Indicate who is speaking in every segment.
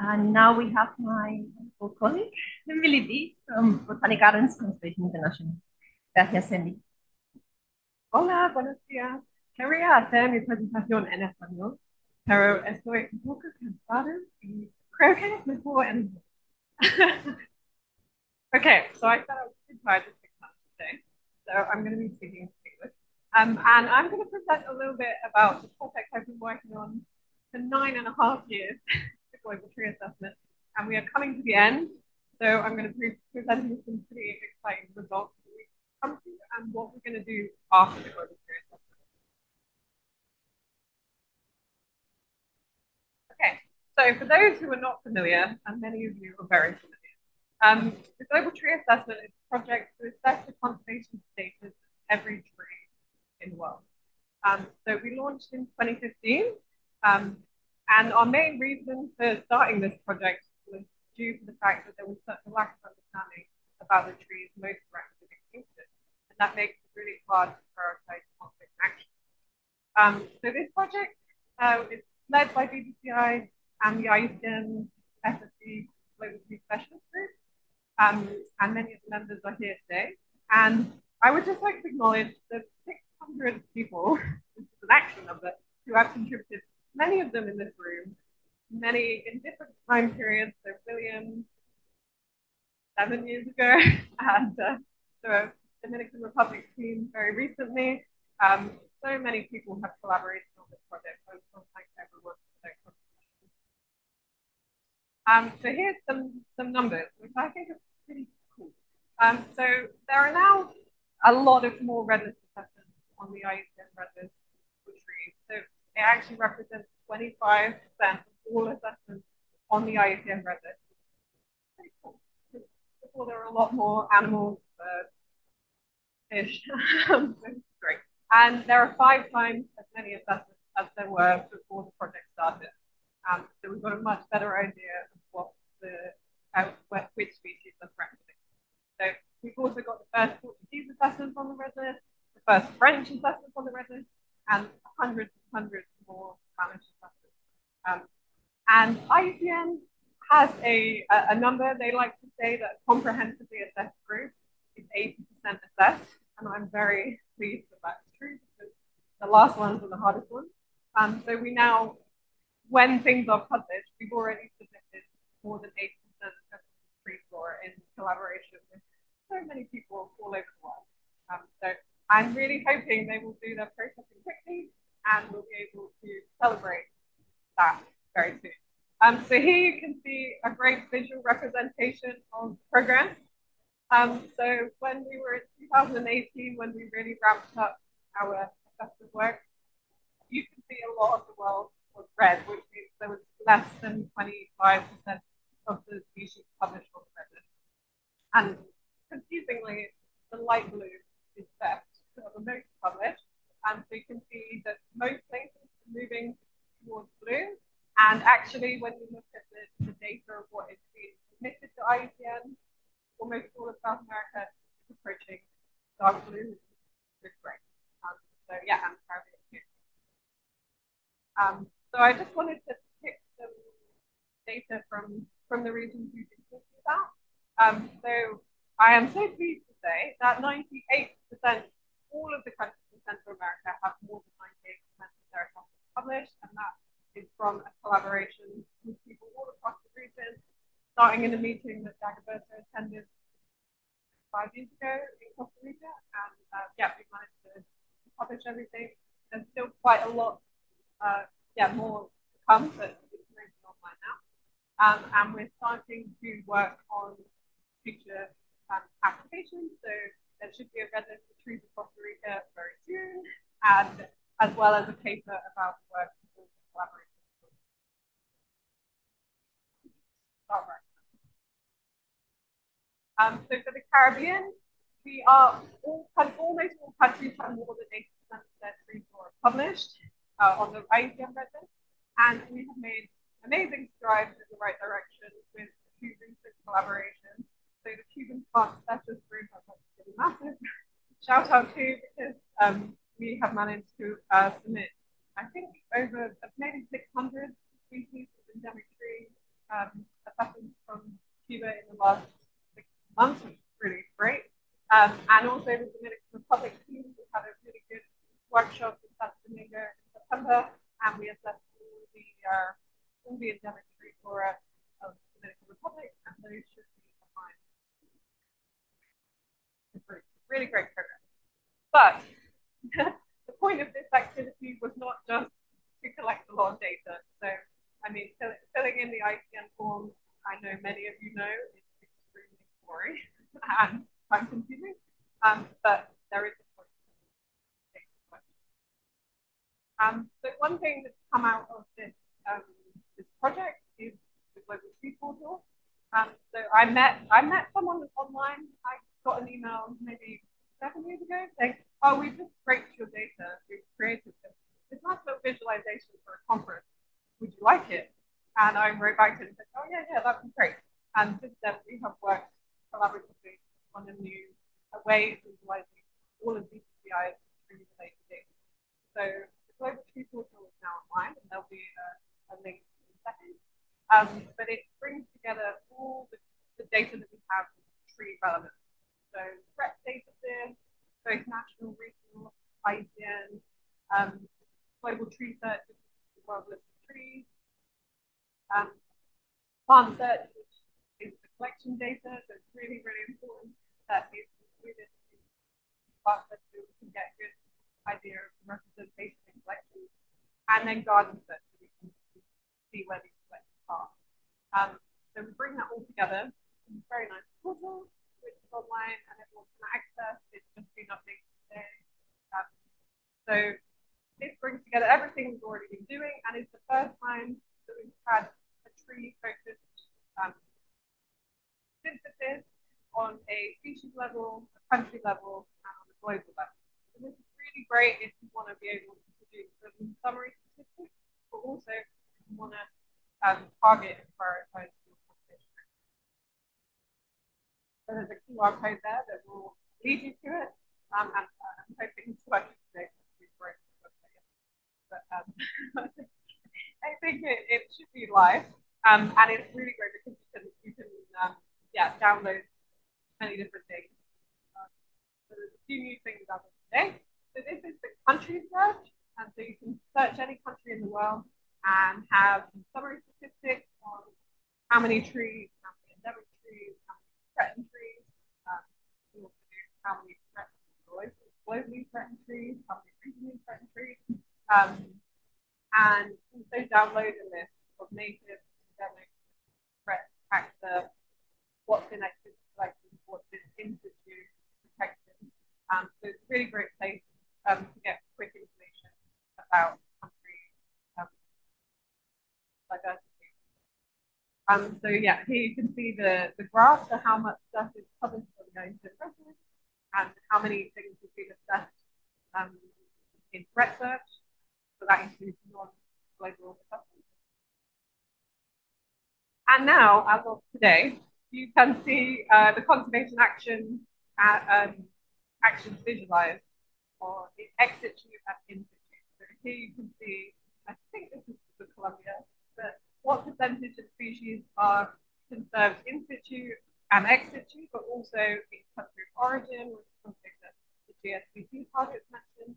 Speaker 1: And now we have my wonderful colleague, Emily D. from Botanic Gardens Conservation International. Gracias, Emily.
Speaker 2: Hola, buenos días. Quería hacer mi presentación en español, pero estoy un poco cansada y creo que es mejor en inglés. Okay, so I thought I was too tired to speak much today, so I'm going to be speaking English. And I'm going to present a little bit about the project I've been working on for 9.5 years, the global tree assessment, and we are coming to the end. So I'm going to be presenting some pretty exciting results that we've come to and what we're going to do after the global tree assessment. Okay, so for those who are not familiar, and many of you are very familiar, the Global Tree Assessment is a project to assess the conservation status of every tree in the world. So we launched in 2015, and our main reason for starting this project was due to the fact that there was such a lack of understanding about the trees most threatened with extinction, and that makes it really hard to prioritize conflict action. So this project is led by BBCI and the IUCN SSC Global Tree Specialist Group, and many of the members are here today. And I would just like to acknowledge the 600 people, this is an action number, who have contributed, many of them in this room, many in different time periods. So William, 7 years ago, and the Dominican Republic team very recently. So many people have collaborated on this project. So I just want to thank everyone for their contribution. So here's some numbers, which I think are pretty cool. So there are now a lot of more redlist assessments on the IUCN redlist for trees. So it actually represents 25% of all assessments on the IUCN redlist. Pretty cool. Before there were a lot more animals, birds, fish. Great. And there are 5 times as many assessments as there were before the project started. So we've got a much better idea of what which species are threatened. So we've also got the first Portuguese assessments on the red list, the first French assessments on the red list, and hundreds and hundreds more Spanish assessments. And IUCN has a number. They like to say that a comprehensively assessed group is 80% assessed, and I'm very pleased that that's true because the last ones are the hardest ones. So we now, when things are published, we've already submitted more than 80% of the tree flora in collaboration with so many people all over the world. So I'm really hoping they will do their processing quickly and we'll be able to celebrate that very soon. So here you can see a great visual representation of progress. So when we were in 2018, when we really ramped up our assessment work, you can see a lot of the world was red, which means there was less than 25% of the species published on the red list. And confusingly, the light blue is best, so the most published. And so you can see that most places are moving towards blue. And actually, when you look at the data of what is being submitted to IUCN, almost all of South America is approaching dark blue, which is great. So yeah, I'm proud of it too. So I just wanted to pick some data from the regions we've been talking about. So I am so pleased to say that 98%, all of the countries in Central America have more than 98% of their assessments published, and that is from a collaboration with people all across the region, starting in a meeting that Dagoberto attended 5 years ago in Costa Rica, and yeah, we managed to publish everything. There's still quite a lot, more to come, but it's moving online now. And we're starting to work on future applications. So there should be a red list for trees of Costa Rica very soon, and as well as a paper about the work of collaboration. So for the Caribbean, we are almost all countries have more than 80% of their tree flora published on the IUCN red list, and we have made amazing strides in the right direction with two recent collaborations. So the Cuban Plant Specialist Group, I'd like to give a massive shout out to because we have managed to submit, I think, over maybe 600 species of endemic trees assessments from Cuba in the last 6 months, which is really great. And also the Dominican Republic team, we had a really good workshop in Santo Domingo in September, and we assessed all the endemic tree flora of the Dominican Republic, and those should be behind. Really great progress. But the point of this activity was not just to collect a lot of data. So, I mean, filling in the ICN form, I know many of you know, is extremely boring and time consuming, but there is a point. So one thing that's come out of this project is the Global Tree Portal. So I met someone online. I got an email maybe 7 years ago saying, "Oh, we just scraped your data. We've created this nice little visualization for a conference. Would you like it?" And I wrote back to him and said, "Oh yeah, that'd be great." And since then, we have worked collaboratively on a new way of visualizing all of these CIs through related data. So the Global Tree Portal is now online, and there'll be a link in a second. But it brings together all the data that we have tree relevant. So threat databases, both national, regional, ICN, global tree search, which is the world list of trees, plant search, which is the collection data. So it's really, really important that it's included in plant search so we can get a good idea of representation in collections. And then garden search, so we can see where these collections are. So we bring that all together in a very nice portal, which is online and everyone can access. It's just been updated today. So this brings together everything we've already been doing, and it's the first time that we've had a tree-focused synthesis on a species level, a country level, and on a global level. So this is really great if you want to be able to produce some summary statistics, but also if you want to target and prioritize your competition. So there's a QR code there that will lead you to it. And I'm hoping it's working today. But I think it should be live. And it's really great because you can download many different things. So there's a few new things as of today. So this is the country search. And so you can search any country in the world and have some summary statistics on how many trees, how many endemic trees, how many threatened trees, you also do how many globally threatened trees, how many regionally threatened trees, and also download a list of native, endemic, threat, factor, what's in active collection, what's in situ protection. So it's a really great place to get quick information about country diversity. So yeah, here you can see the graph for how much stuff is published on the ICN record and how many things have been assessed in threat search. So that includes non-global assessments. And now, as of today, you can see the conservation actions visualized for the ex situ and in situ. So here you can see, I think this is the Colombia, but what percentage of species are conserved in situ and ex situ, but also in country of origin, which is something that the GSPC targets mentioned,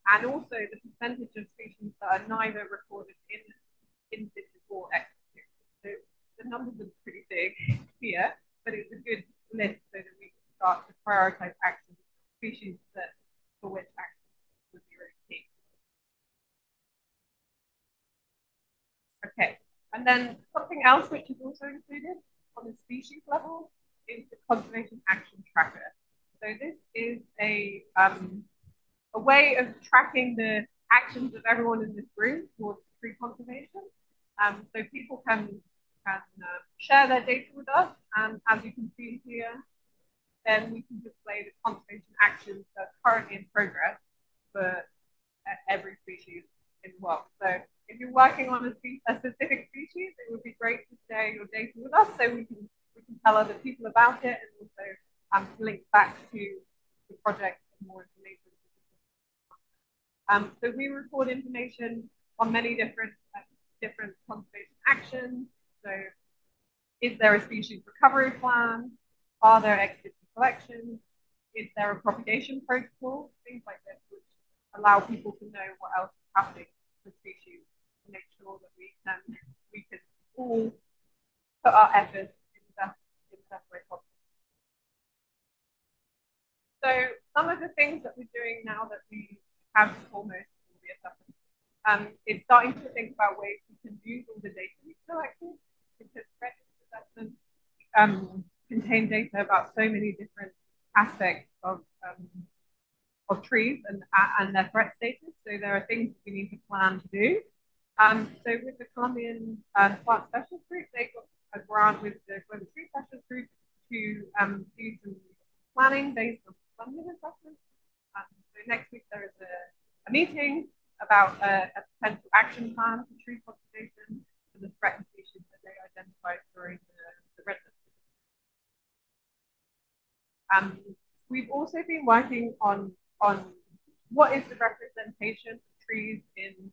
Speaker 2: and also the percentage of species that are neither recorded in situ or ex situ. So the numbers are pretty big here, but it's a good list so that we can start to prioritize actions, species for which actions would be really key. Okay, and then something else which is also included on the species level is the conservation action tracker. So this is a way of tracking the actions of everyone in this room towards tree conservation. So people can share their data with us, and as you can see here, then we can display the conservation actions that are currently in progress for every species in the world. So if you're working on a specific species, it would be great to share your data with us so we can tell other people about it and also link back to the project for more information. So we record information on many different conservation actions. So is there a species recovery plan? Are there existing collections? Is there a propagation protocol? Things like this, which allow people to know what else is happening with species to make sure that we can all put our efforts in the best way possible. So some of the things that we're doing now that we have almost all the assessment is starting to think about ways we can use all the data we've collected, because register assessments contain data about so many different aspects of trees and their threat status. So there are things we need to plan to do. So with the Colombian Plant Specialist Group, they got a grant with the Global Tree Specialist Group to do some planning based on funding assessment. So next week there is a meeting about a potential action plan for tree conservation for the threatened species that they identified during the red list. We've also been working on what is the representation of trees in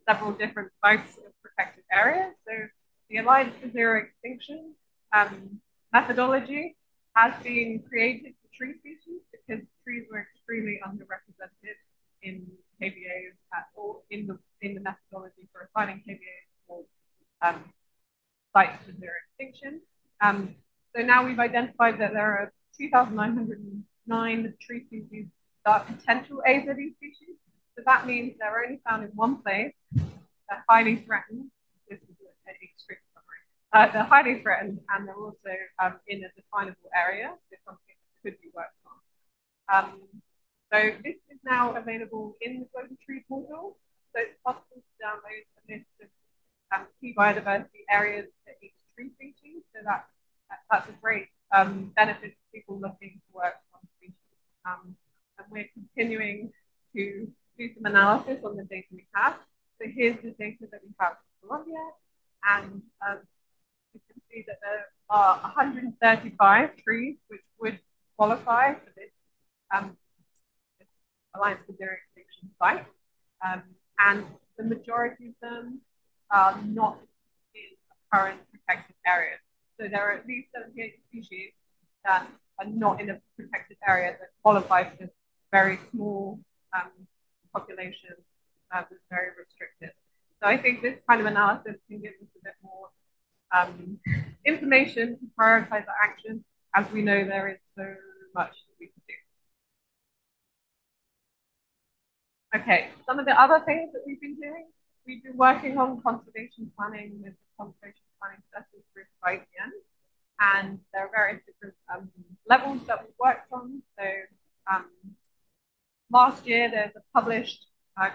Speaker 2: several different types of protected areas. So the Alliance for Zero Extinction methodology has been created for tree species because trees were extremely underrepresented in KBAs or in the methodology for assigning KBAs for sites for zero extinction. So now we've identified that there are 2,909 tree species that are potential AZE species. So that means they're only found in one place. They're highly threatened. This is an extreme summary. They're highly threatened, and they're also in a definable area. So something that could be worked on. So this is now available in the Global Tree Portal. So it's possible to download a list of key biodiversity areas for each tree species. So that's a great benefit for people looking to work on species. And we're continuing to do some analysis on the data we have. So here's the data that we have for Colombia, and you can see that there are 135 trees which would qualify for this Alliance for Zero Extinction site, and the majority of them are not in current protected areas. So there are at least 78 species that are not in a protected area that qualify for this very small population that's very restricted. So I think this kind of analysis can give us a bit more information to prioritize our action, as we know there is so much that we can do. Okay, some of the other things that we've been doing, we've been working on conservation planning with the Conservation Planning Specialist Group of IUCN, and there are various different levels that we've worked on. So last year, there's a published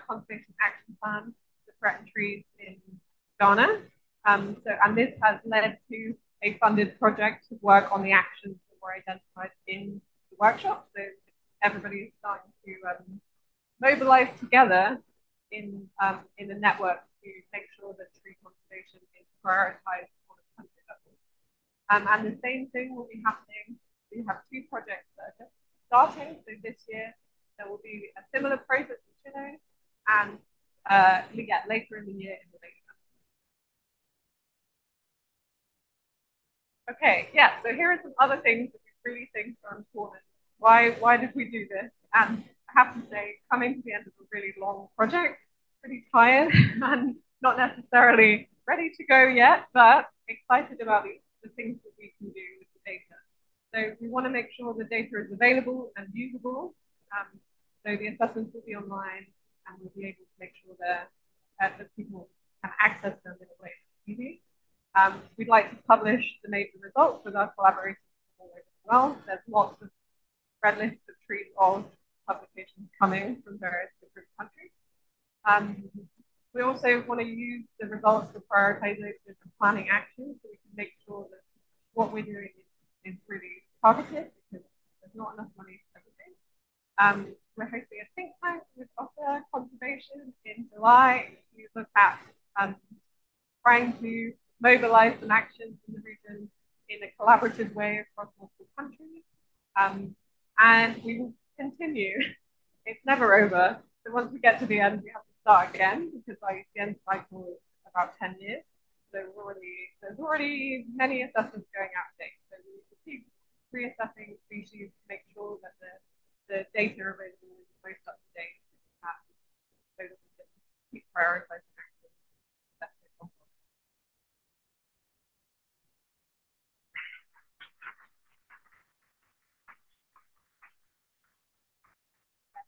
Speaker 2: conservation action plan for threatened trees in Ghana. And this has led to a funded project to work on the actions that were identified in the workshop. So everybody is starting to mobilize together in a network to make sure that tree conservation is prioritized on a country level. And the same thing will be happening. We have two projects that are just starting. So this year, there will be a similar process in Chile, and later in the year in Malaysia. Okay, yeah, so here are some other things that we really think are important. Why did we do this? And I have to say, coming to the end of a really long project, pretty tired and not necessarily ready to go yet, but excited about the things that we can do with the data. So we want to make sure the data is available and usable. So the assessments will be online, and we'll be able to make sure that people can access them in a way that's easy. We'd like to publish the major results with our collaborators as well. There's lots of red lists of trees of publications coming from various different countries. We also want to use the results for prioritization and planning actions, so we can make sure that what we're doing is really targeted, because there's not enough money for everything. We're hosting a think tank with Otter Conservation in July to look at trying to mobilize some actions in the region in a collaborative way across multiple countries. And we will continue. It's never over. So once we get to the end, we have to start again, because IUCN cycle is about 10 years. there's already many assessments going out today. So we keep reassessing species to make sure that the data available is most up to date. So that we can keep prioritizing actions.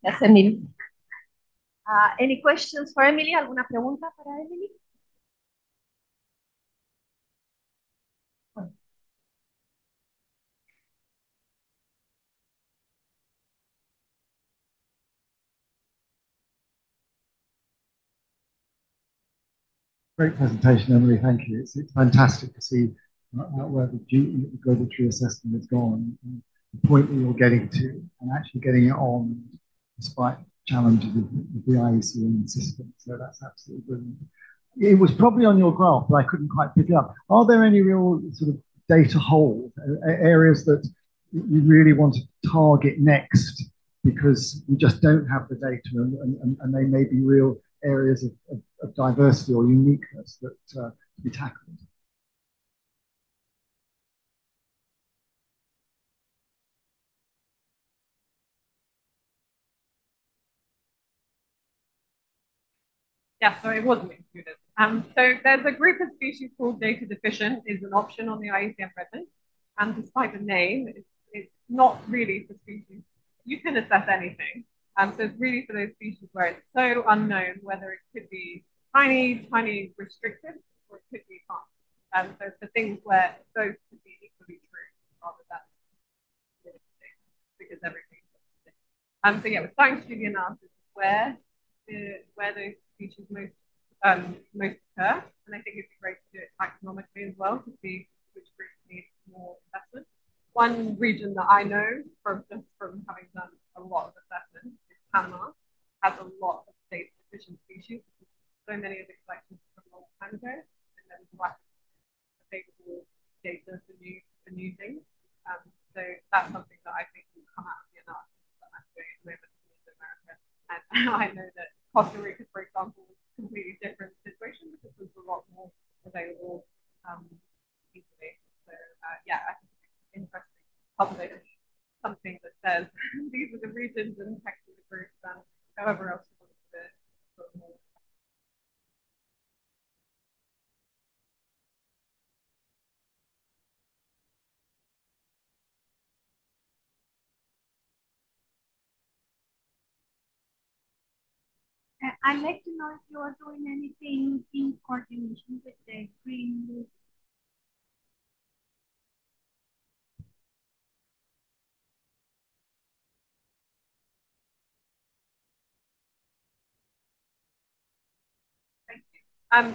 Speaker 1: Gracias, Emily. Any questions for Emily? ¿Alguna pregunta para Emily?
Speaker 3: Great presentation, Emily. Thank you. It's fantastic to see where the global tree assessment has gone, and the point that you're getting to, and actually getting it on despite challenges with the IUCN system. So that's absolutely brilliant. It was probably on your graph, but I couldn't quite pick it up. Are there any real sort of data holes, areas that you really want to target next because we just don't have the data, and they may be real areas of diversity or uniqueness that to be tackled?
Speaker 2: Yeah, so it wasn't included. So there's a group of species called data deficient is an option on the IUCN Resident. And despite the name, it's not really for species. You can assess anything. So it's really for those species where it's so unknown whether it could be tiny, tiny restricted, or it could be fast. So it's for things where both could be equally true rather than because everything. So yeah, we're starting to do the analysis where those species most occur, and I think it'd be great to do it taxonomically as well to see which groups need more investment. One region that I know from having done a lot of assessment is Panama. Has a lot of data deficient species. So many of the collections from a long time ago, and then lack available data for new things. So that's something that I think will come out of the analysis that I'm doing at the moment in America. And I know that Costa Rica, for example, is a completely different situation because there's a lot more available easily. So yeah, I think it's interesting to publish something that says these are the regions and technical groups and however else you want to do it.
Speaker 4: I'd like to know if you are doing anything in coordination with the Green List.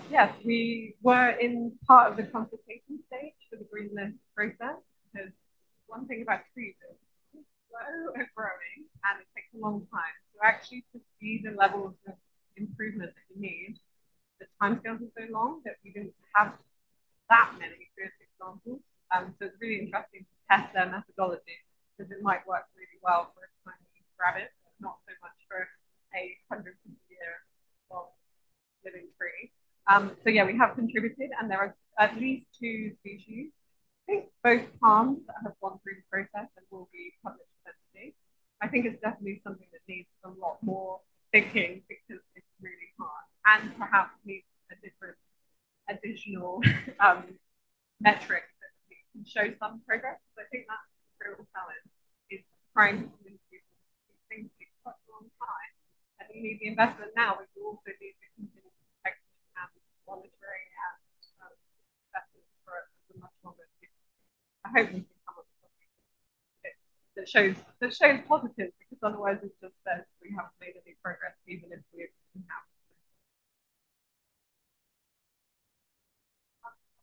Speaker 2: Yes, we were in part of the consultation stage for the Green List process because one thing about trees is it's slow and growing and it takes a long time. So actually to see the levels of improvement that you need, the timescales are so long that we didn't have that many good examples. So it's really interesting to test their methodology because it might work really well for a tiny rabbit, but not so much for a 150-year long living tree. So yeah, we have contributed, and there are at least 2 species. I think both palms that have gone through the process and will be published eventually. I think it's definitely something that needs a lot more thinking because it's really hard, and perhaps needs a different additional metric that we can show some progress. So I think that's the real challenge is trying to convince people these things take such a long time, and you need the investment now, but you also need the continuous protection and monitoring and investment for a much longer period. I hope we can come up with something that shows positive, because otherwise it just says we haven't made any progress, even if we have.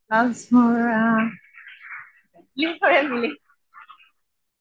Speaker 1: Applause for Emily.